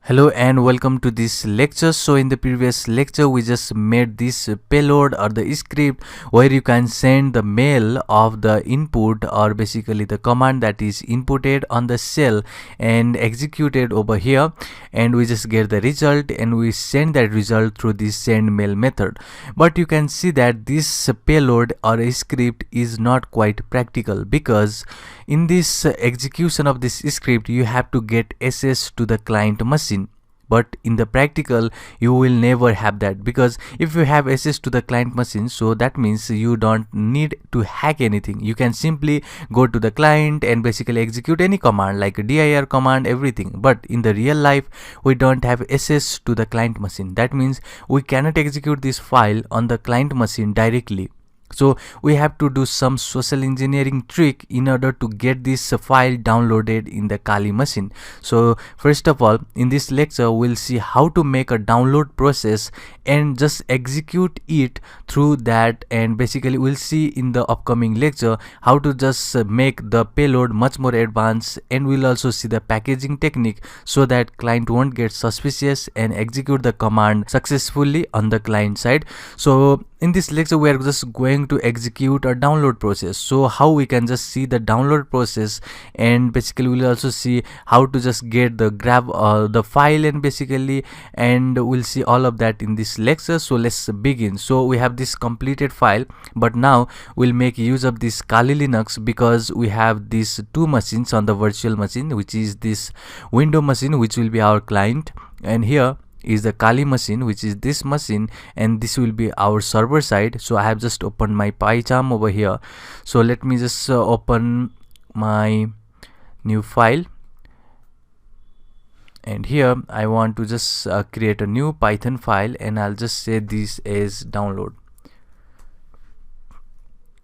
Hello and welcome to this lecture. So in the previous lecture we just made this payload or the script where you can send the mail of the input or basically the command that is inputted on the cell and executed over here, and we just get the result and we send that result through this send mail method. But you can see that this payload or a script is not quite practical, because in this execution of this script you have to get access to the client machine. But in the practical you will never have that, because if you have access to the client machine, so that means you don't need to hack anything. You can simply go to the client and basically execute any command like a dir command, everything. But in the real life we don't have access to the client machine. That means we cannot execute this file on the client machine directly. So we have to do some social engineering trick in order to get this file downloaded in the Kali machine. So first of all, in this lecture we'll see how to make a download process and just execute it through that, and basically we'll see in the upcoming lecture how to just make the payload much more advanced, and we'll also see the packaging technique so that client won't get suspicious and execute the command successfully on the client side. So in this lecture we are just going to execute a download process. So how we can just see the download process, and basically we'll also see how to just get the grab the file and we'll see all of that in this lecture. So let's begin. So we have this completed file, but now we'll make use of this Kali Linux because we have these two machines on the virtual machine, which is this window machine, which will be our client, and here is the Kali machine, which is this machine, and this will be our server side. So I have just opened my PyCharm over here. So let me just open my new file, and here I want to just create a new Python file, and I'll just say this as download.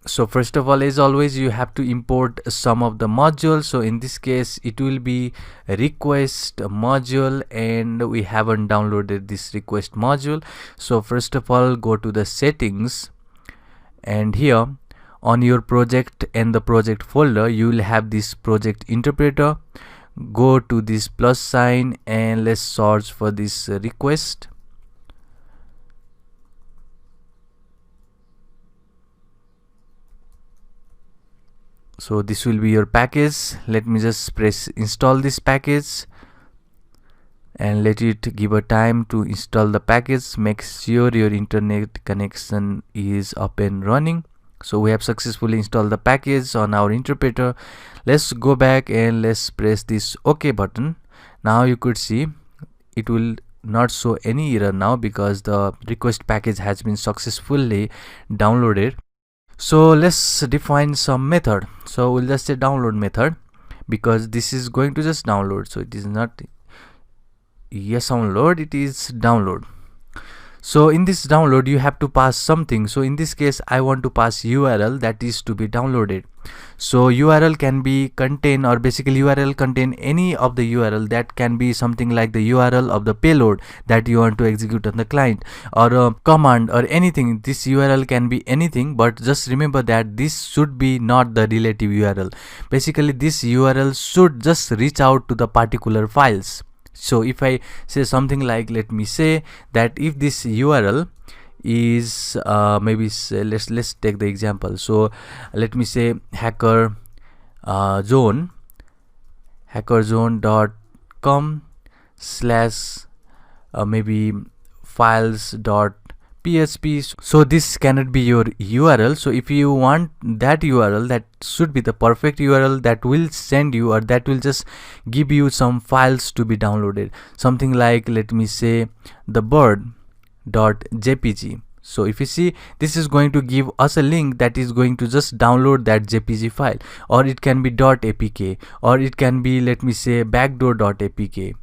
So first of all, as always, you have to import some of the modules. So in this case it will be a request module, and we haven't downloaded this request module. So first of all, go to the settings, and here on your project and the project folder you will have this project interpreter. Go to this plus sign and let's search for this request. So this will be your package. Let me just press install this package and let it give a time to install the package. Make sure your internet connection is up and running. So we have successfully installed the package on our interpreter. Let's go back and let's press this OK button. Now you could see it will not show any error now because the request package has been successfully downloaded. So let's define some method. So we'll just say download method, because this is going to just download. So it is not yes download, it is download. So in this download you have to pass something. So in this case I want to pass URL that is to be downloaded. So URL can be contain, or basically URL contain any of the URL that can be something like the URL of the payload that you want to execute on the client, or a command or anything. This URL can be anything, but just remember that this should be not the relative URL. Basically this URL should just reach out to the particular files. So if I say something like, let me say that if this URL is maybe say, let's take the example. So let me say hacker zone hackerzone.com slash maybe files.php. so this cannot be your URL. So if you want that URL, that should be the perfect URL that will send you, or that will just give you some files to be downloaded. Something like, let me say the bird.jpg. So if you see, this is going to give us a link that is going to just download that JPG file, or it can be .apk, or it can be, let me say, backdoor.apk,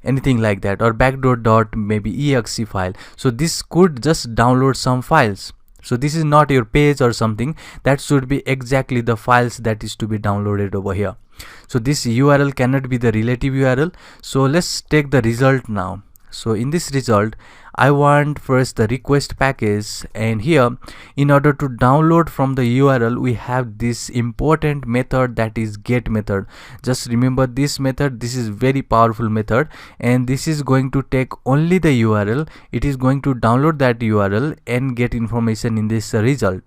anything like that, or backdoor maybe exe file. So this could just download some files. So this is not your page or something. That should be exactly the files that is to be downloaded over here. So this URL cannot be the relative URL. So let's take the result now. So in this result, I want first the request package, and here in order to download from the URL we have this important method, that is get method. Just remember this method, this is very powerful method, and this is going to take only the URL. It is going to download that URL and get information in this result.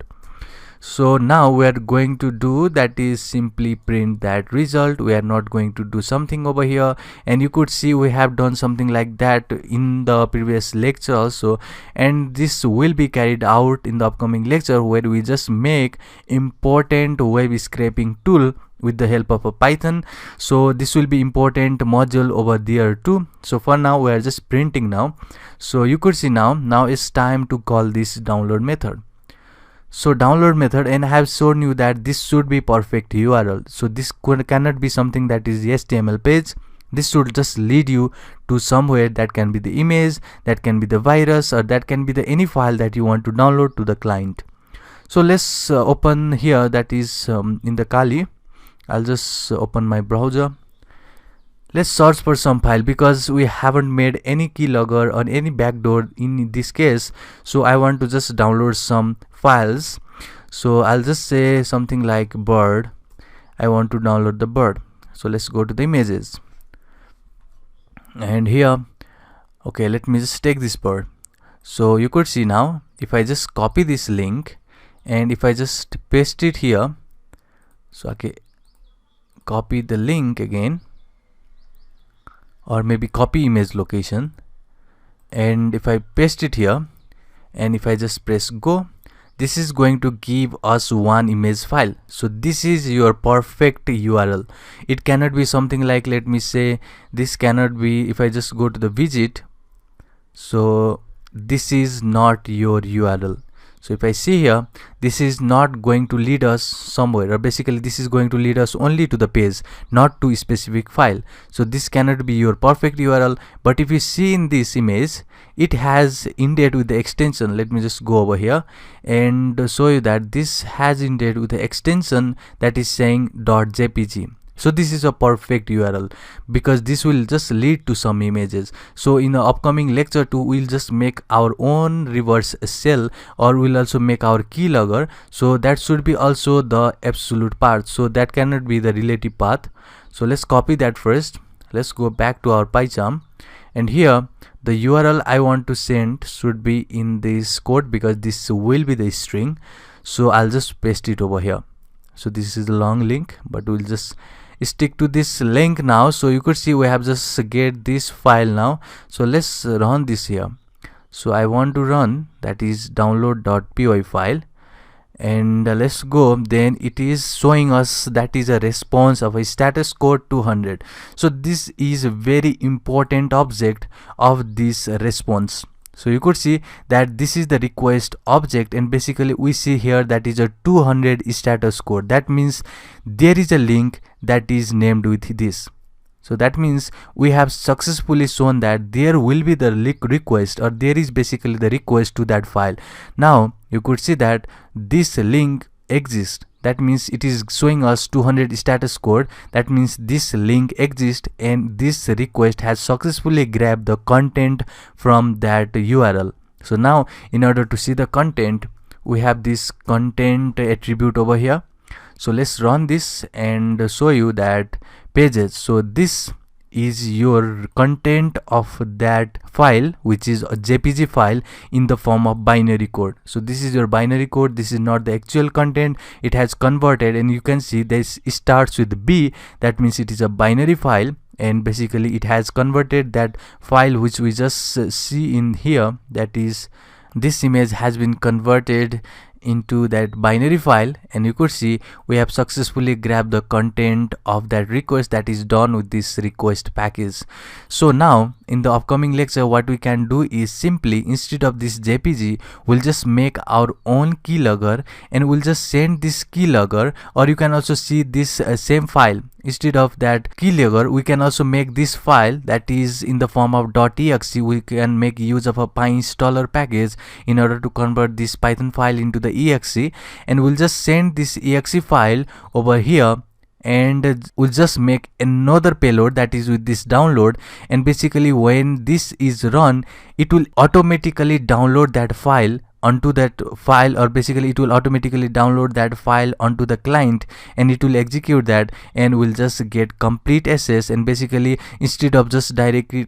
So now we are going to do, that is simply print that result. We are not going to do something over here, and you could see we have done something like that in the previous lecture also, and this will be carried out in the upcoming lecture where we just make important web scraping tool with the help of a Python. So this will be important module over there too. So for now we are just printing now. So you could see now it's time to call this download method. So download method, and I have shown you that this should be perfect URL. So this cannot be something that is HTML page. This should just lead you to somewhere, that can be the image, that can be the virus, or that can be the any file that you want to download to the client. So let's open here, that is in the Kali. I'll just open my browser. Let's search for some file, because we haven't made any keylogger or any backdoor in this case. So I want to just download some files. So I'll just say something like bird. I want to download the bird. So let's go to the images, and here, okay, let me just take this bird. So you could see now, if I just copy this link and if I just paste it here, so okay, copy the link again, or maybe copy image location, and if I paste it here and if I just press go, this is going to give us one image file. So this is your perfect URL. It cannot be something like, let me say, this cannot be, if I just go to the widget, so this is not your URL. So if I see here, this is not going to lead us somewhere, or basically this is going to lead us only to the page, not to a specific file. So this cannot be your perfect URL. But if you see in this image, it has indent with the extension. Let me just go over here and show you that this has indent with the extension that is saying .jpg. So this is a perfect URL, because this will just lead to some images. So in the upcoming lecture too, we'll just make our own reverse shell, or we'll also make our keylogger. So that should be also the absolute path. So that cannot be the relative path. So let's copy that first. Let's go back to our PyCharm, and here the URL I want to send should be in this code, because this will be the string. So I'll just paste it over here. So this is a long link, but we'll just stick to this link now. So you could see we have just get this file now. So let's run this here. So I want to run, that is download.py file, and let's go. Then it is showing us that is a response of a status code 200. So this is a very important object of this response. So you could see that this is the request object, and basically we see here that is a 200 status code. That means there is a link that is named with this. So that means we have successfully shown that there will be the request, or there is basically the request to that file. Now you could see that this link exists. That means it is showing us 200 status code. That means this link exists, and this request has successfully grabbed the content from that URL. So now in order to see the content, we have this content attribute over here. So let's run this and show you that pages. So this is your content of that file, which is a JPG file in the form of binary code. So this is your binary code. This is not the actual content. It has converted, and you can see this starts with B. That means it is a binary file, and basically it has converted that file which we just see in here. That is, this image has been converted into that binary file, and you could see we have successfully grabbed the content of that request that is done with this request package. So now in the upcoming lecture, what we can do is simply, instead of this JPG, we'll just make our own keylogger, and we'll just send this keylogger. Or you can also see this same file. Instead of that keylogger, we can also make this file that is in the form of .exe. We can make use of a PyInstaller package in order to convert this Python file into the exe, and we'll just send this exe file over here, and we'll just make another payload that is with this download. And basically when this is run, it will automatically download that file onto that file, or basically it will automatically download that file onto the client, and it will execute that, and we'll just get complete access. And basically instead of just directly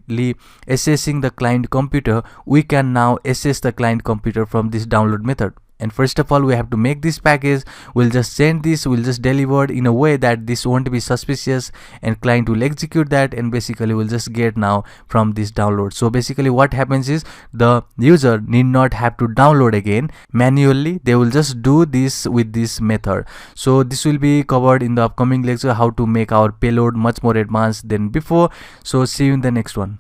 accessing the client computer, we can now access the client computer from this download method. And first of all, we have to make this package. We'll just send this, we'll just deliver it in a way that this won't be suspicious, and client will execute that, and basically we'll just get now from this download. So basically what happens is the user need not have to download again manually. They will just do this with this method. So this will be covered in the upcoming lecture, how to make our payload much more advanced than before. So see you in the next one.